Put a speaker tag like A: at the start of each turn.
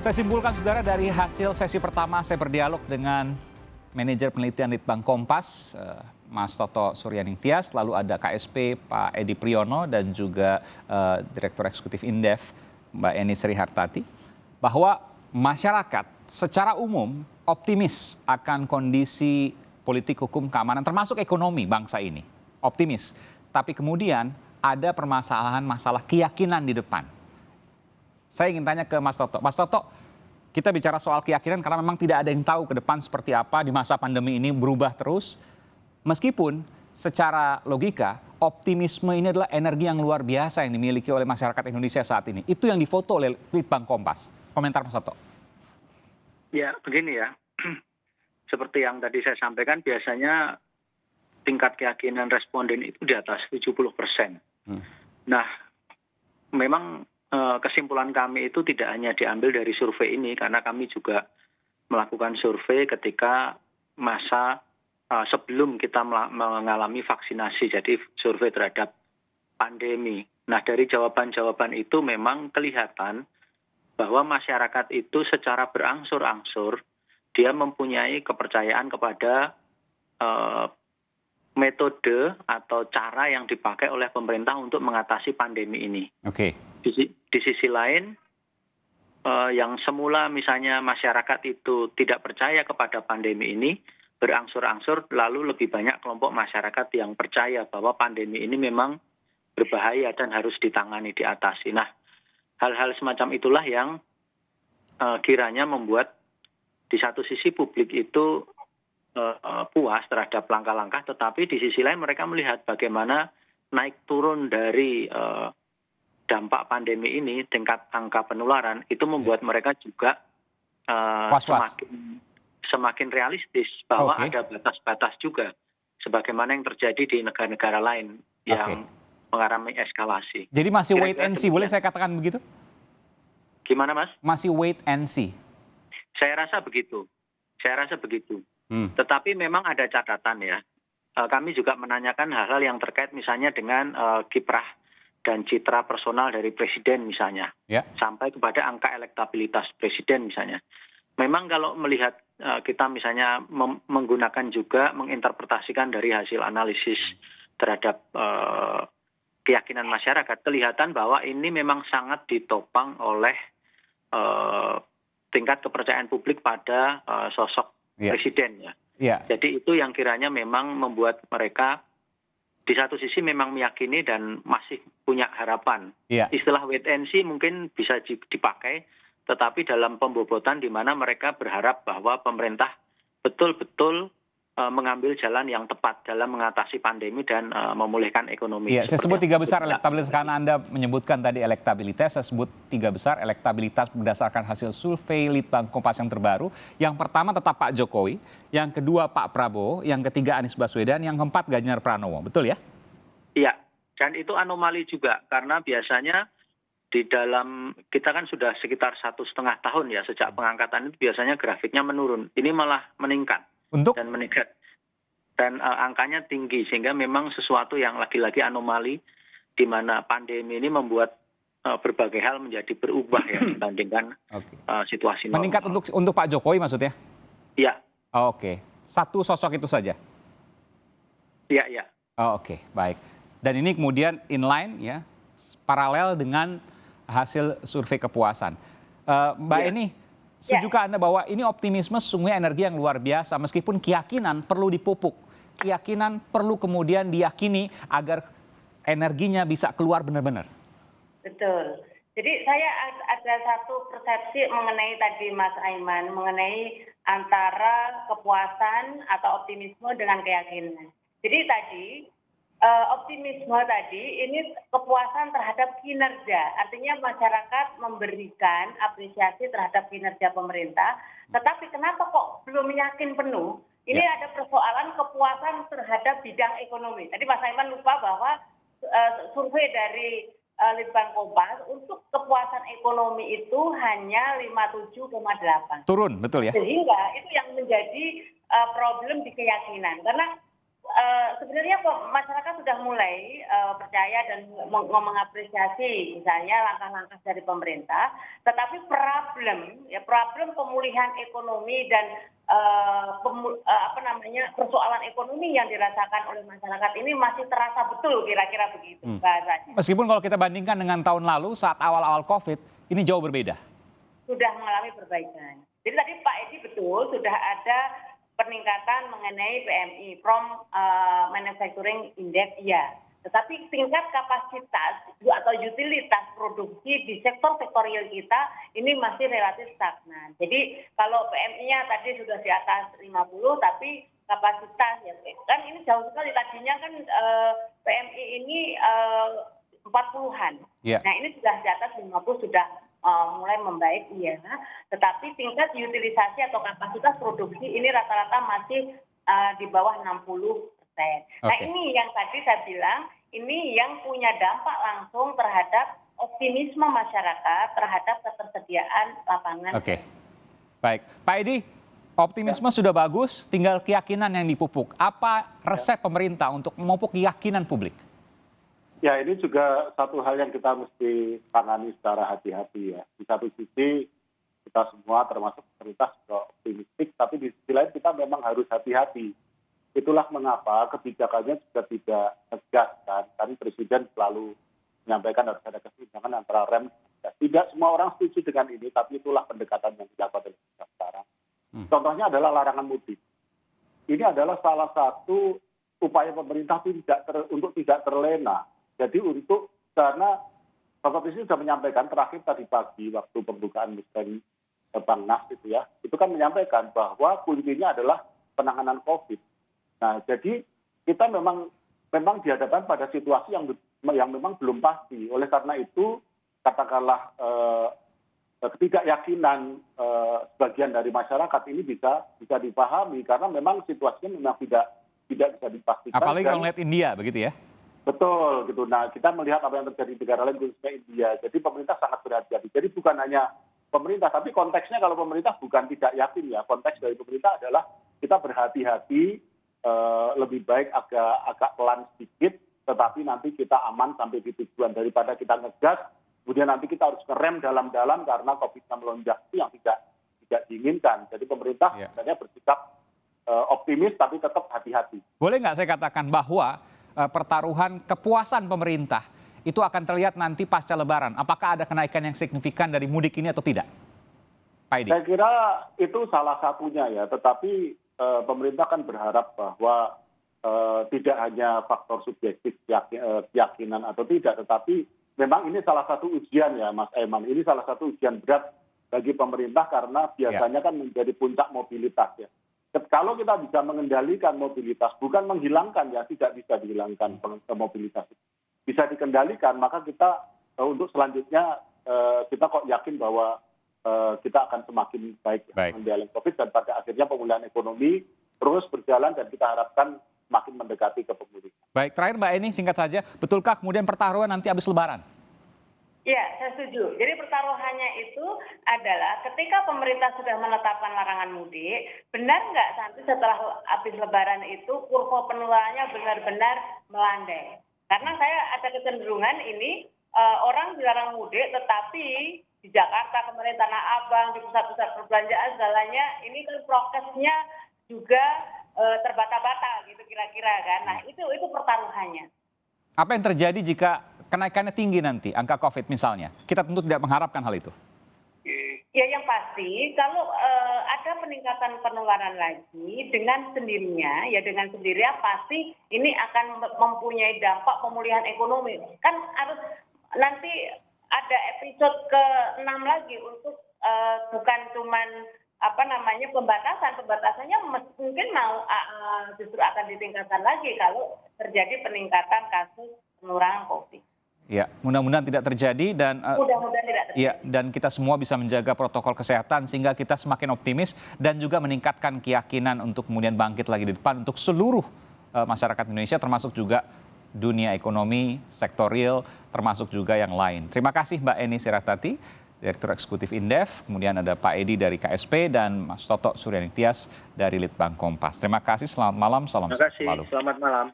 A: Saya simpulkan saudara dari hasil sesi pertama saya berdialog dengan manajer penelitian Litbang Kompas, Mas Toto Suryaning Tias, lalu ada KSP Pak Edi Priyono dan juga Direktur Eksekutif Indef Mbak Eni Sri Hartati, bahwa masyarakat secara umum optimis akan kondisi politik, hukum, keamanan, termasuk ekonomi bangsa ini. Optimis. Tapi kemudian ada permasalahan masalah keyakinan di depan. Saya ingin tanya ke Mas Toto. Mas Toto, kita bicara soal keyakinan karena memang tidak ada yang tahu ke depan seperti apa di masa pandemi ini, berubah terus. Meskipun secara logika, optimisme ini adalah energi yang luar biasa yang dimiliki oleh masyarakat Indonesia saat ini. Itu yang difoto oleh Litbang Kompas. Komentar Mas Toto.
B: Ya, begini ya. Seperti yang tadi saya sampaikan, biasanya tingkat keyakinan responden itu di atas 70%. Nah, memang kesimpulan kami itu tidak hanya diambil dari survei ini, karena kami juga melakukan survei ketika masa sebelum kita mengalami vaksinasi, jadi survei terhadap pandemi. Nah, dari jawaban-jawaban itu memang kelihatan bahwa masyarakat itu secara berangsur-angsur dia mempunyai kepercayaan kepada metode atau cara yang dipakai oleh pemerintah untuk mengatasi pandemi ini.
A: Oke.
B: Di sisi lain, yang semula misalnya masyarakat itu tidak percaya kepada pandemi ini, berangsur-angsur lalu lebih banyak kelompok masyarakat yang percaya bahwa pandemi ini memang berbahaya dan harus ditangani, diatasi. Nah, hal-hal semacam itulah yang kiranya membuat di satu sisi publik itu puas terhadap langkah-langkah, tetapi di sisi lain mereka melihat bagaimana naik turun dari dampak pandemi ini, tingkat angka penularan, itu membuat mereka juga semakin realistis bahwa ada batas-batas juga, sebagaimana yang terjadi di negara-negara lain yang mengalami eskalasi.
A: Jadi masih wait and see, boleh saya katakan begitu?
B: Gimana Mas?
A: Masih wait and see.
B: Saya rasa begitu. Tetapi memang ada catatan ya. Kami juga menanyakan hal-hal yang terkait misalnya dengan kiprah dan citra personal dari presiden misalnya. Sampai kepada angka elektabilitas presiden misalnya. Memang kalau melihat kita misalnya menggunakan juga menginterpretasikan dari hasil analisis terhadap keyakinan masyarakat, kelihatan bahwa ini memang sangat ditopang oleh tingkat kepercayaan publik pada sosok presiden ya. Jadi itu yang kiranya memang membuat mereka di satu sisi memang meyakini dan masih punya harapan. Istilah wait and see mungkin bisa dipakai, tetapi dalam pembobotan di mana mereka berharap bahwa pemerintah betul-betul mengambil jalan yang tepat dalam mengatasi pandemi dan memulihkan ekonomi.
A: Saya sebut tiga besar elektabilitas, karena Anda menyebutkan tadi elektabilitas, saya sebut tiga besar elektabilitas berdasarkan hasil survei Litbang Kompas yang terbaru. Yang pertama tetap Pak Jokowi, yang kedua Pak Prabowo, yang ketiga Anies Baswedan, yang keempat Ganjar Pranowo, betul ya?
B: Iya, dan itu anomali juga, karena biasanya di dalam, kita kan sudah sekitar 1,5 tahun ya sejak pengangkatan itu biasanya grafiknya menurun, ini malah meningkat. Dan meningkat, dan angkanya tinggi, sehingga memang sesuatu yang lagi-lagi anomali di mana pandemi ini membuat berbagai hal menjadi berubah ya dibandingkan situasi normal.
A: Meningkat untuk Pak Jokowi maksudnya?
B: Iya.
A: Satu sosok itu saja?
B: Iya.
A: Baik. Dan ini kemudian inline ya, paralel dengan hasil survei kepuasan. Mbak Eni, sejukah Anda bahwa ini optimisme sesungguhnya energi yang luar biasa, meskipun keyakinan perlu dipupuk, keyakinan perlu kemudian diyakini agar energinya bisa keluar benar-benar?
C: Betul. Jadi saya ada satu persepsi mengenai tadi Mas Aiman, mengenai antara kepuasan atau optimisme dengan keyakinan. Jadi tadi optimisme tadi ini kepuasan terhadap kinerja, artinya masyarakat memberikan apresiasi terhadap kinerja pemerintah, tetapi kenapa kok belum yakin penuh? Ini ada persoalan kepuasan terhadap bidang ekonomi. Tadi Mas Aiman lupa bahwa survei dari Litbang Kompas untuk kepuasan ekonomi itu hanya 57,8.
A: Turun, betul ya?
C: Sehingga itu yang menjadi problem di keyakinan, karena sebenarnya masyarakat sudah mulai percaya dan mengapresiasi misalnya langkah-langkah dari pemerintah, tetapi problem pemulihan ekonomi dan persoalan ekonomi yang dirasakan oleh masyarakat ini masih terasa betul, kira-kira begitu bahasanya.
A: Meskipun kalau kita bandingkan dengan tahun lalu saat awal-awal COVID, ini jauh berbeda.
C: Sudah mengalami perbaikan. Jadi tadi Pak Edi betul, sudah ada peningkatan mengenai PMI, Manufacturing Index, ya. Tetapi tingkat kapasitas atau utilitas produksi di sektor-sektor real kita ini masih relatif stagnan. Jadi kalau PMI-nya tadi sudah di atas 50, tapi kapasitas ya kan ini jauh sekali. Tadinya kan PMI ini 40-an.
A: Yeah.
C: Nah ini sudah di atas 50, sudah mulai membaik, iya. Tetapi tingkat utilisasi atau kapasitas produksi ini rata-rata masih di bawah 60%. Nah ini yang tadi saya bilang, ini yang punya dampak langsung terhadap optimisme masyarakat terhadap ketersediaan lapangan.
A: Oke, baik. Pak Edi, optimisme sudah bagus, tinggal keyakinan yang dipupuk. Apa resep pemerintah untuk memupuk keyakinan publik?
D: Ya, ini juga satu hal yang kita mesti tangani secara hati-hati ya. Di satu sisi kita semua termasuk pemerintah juga optimistik, tapi di sisi lain kita memang harus hati-hati. Itulah mengapa kebijakannya juga tidak tegas kan. Kan Presiden selalu menyampaikan harus ada keseimbangan antara rem. Tidak semua orang setuju dengan ini, tapi itulah pendekatan yang dilakukan oleh pemerintah sekarang. Contohnya adalah larangan mudik. Ini adalah salah satu upaya pemerintah untuk tidak terlena. Jadi karena Bapak Presiden sudah menyampaikan terakhir tadi pagi waktu pembukaan Musrembang Bangnas itu ya, itu kan menyampaikan bahwa kuncinya adalah penanganan COVID. Nah, jadi kita memang dihadapkan pada situasi yang memang belum pasti. Oleh karena itu, katakanlah ketidakyakinan sebagian dari masyarakat ini bisa dipahami karena memang situasinya memang tidak bisa dipastikan.
A: Apalagi kalau melihat India begitu ya?
D: Betul gitu. Nah, kita melihat apa yang terjadi di negara lain khususnya India. Jadi pemerintah sangat berhati-hati. Jadi bukan hanya pemerintah, tapi konteksnya kalau pemerintah bukan tidak yakin ya. Konteks dari pemerintah adalah kita berhati-hati, lebih baik agak pelan sedikit, tetapi nanti kita aman sampai di tujuan daripada kita ngegas. Kemudian nanti kita harus ngerem dalam-dalam karena COVID-nya melonjak, itu yang tidak diinginkan. Jadi pemerintah sebenarnya bersikap optimis tapi tetap hati-hati.
A: Boleh nggak saya katakan bahwa pertaruhan kepuasan pemerintah itu akan terlihat nanti pasca Lebaran? Apakah ada kenaikan yang signifikan dari mudik ini atau tidak? Pak Edi.
D: Saya kira itu salah satunya ya, tetapi pemerintah kan berharap bahwa tidak hanya faktor subjektif keyakinan atau tidak, tetapi memang ini salah satu ujian ya Mas Aiman. Ini salah satu ujian berat bagi pemerintah karena biasanya kan menjadi puncak mobilitas ya. Kalau kita bisa mengendalikan mobilitas, bukan menghilangkan ya, tidak bisa dihilangkan mobilitas. Bisa dikendalikan, maka kita untuk selanjutnya kita kok yakin bahwa kita akan semakin baik. Menjalani COVID dan pada akhirnya pemulihan ekonomi terus berjalan dan kita harapkan semakin mendekati ke pemulihan.
A: Baik, terakhir Mbak Eni singkat saja, betulkah kemudian pertaruhan nanti habis Lebaran?
C: Ya, saya setuju. Jadi pertaruhannya itu adalah ketika pemerintah sudah menetapkan larangan mudik, benar nggak nanti setelah habis Lebaran itu kurva penularannya benar-benar melandai? Karena saya ada kecenderungan ini orang dilarang mudik, tetapi di Jakarta kemarin Tanah Abang, di pusat-pusat perbelanjaan segalanya, ini kan prokesnya juga terbata-bata gitu kira-kira kan. Nah itu pertaruhannya.
A: Apa yang terjadi jika kenaikannya tinggi nanti, angka COVID misalnya? Kita tentu tidak mengharapkan hal itu.
C: Ya yang pasti kalau ada peningkatan penularan lagi dengan sendirinya, ya dengan sendirinya pasti ini akan mempunyai dampak pemulihan ekonomi. Kan harus nanti ada episode ke-6 lagi untuk bukan cuman pembatasannya mungkin justru akan ditingkatkan lagi kalau terjadi peningkatan kasus penularan COVID.
A: Ya, mudah-mudahan tidak terjadi dan
C: mudah-mudahan tidak terjadi.
A: Ya, dan kita semua bisa menjaga protokol kesehatan sehingga kita semakin optimis dan juga meningkatkan keyakinan untuk kemudian bangkit lagi di depan untuk seluruh masyarakat Indonesia termasuk juga dunia ekonomi, sektor real, termasuk juga yang lain. Terima kasih Mbak Eni Sirastati Direktur Eksekutif Indef, kemudian ada Pak Edi dari KSP, dan Mas Toto Suryaning Tias dari Litbang Kompas. Terima kasih, selamat malam, salam
B: Terima
A: sehat
B: kasih,
A: selalu.
B: selamat malam.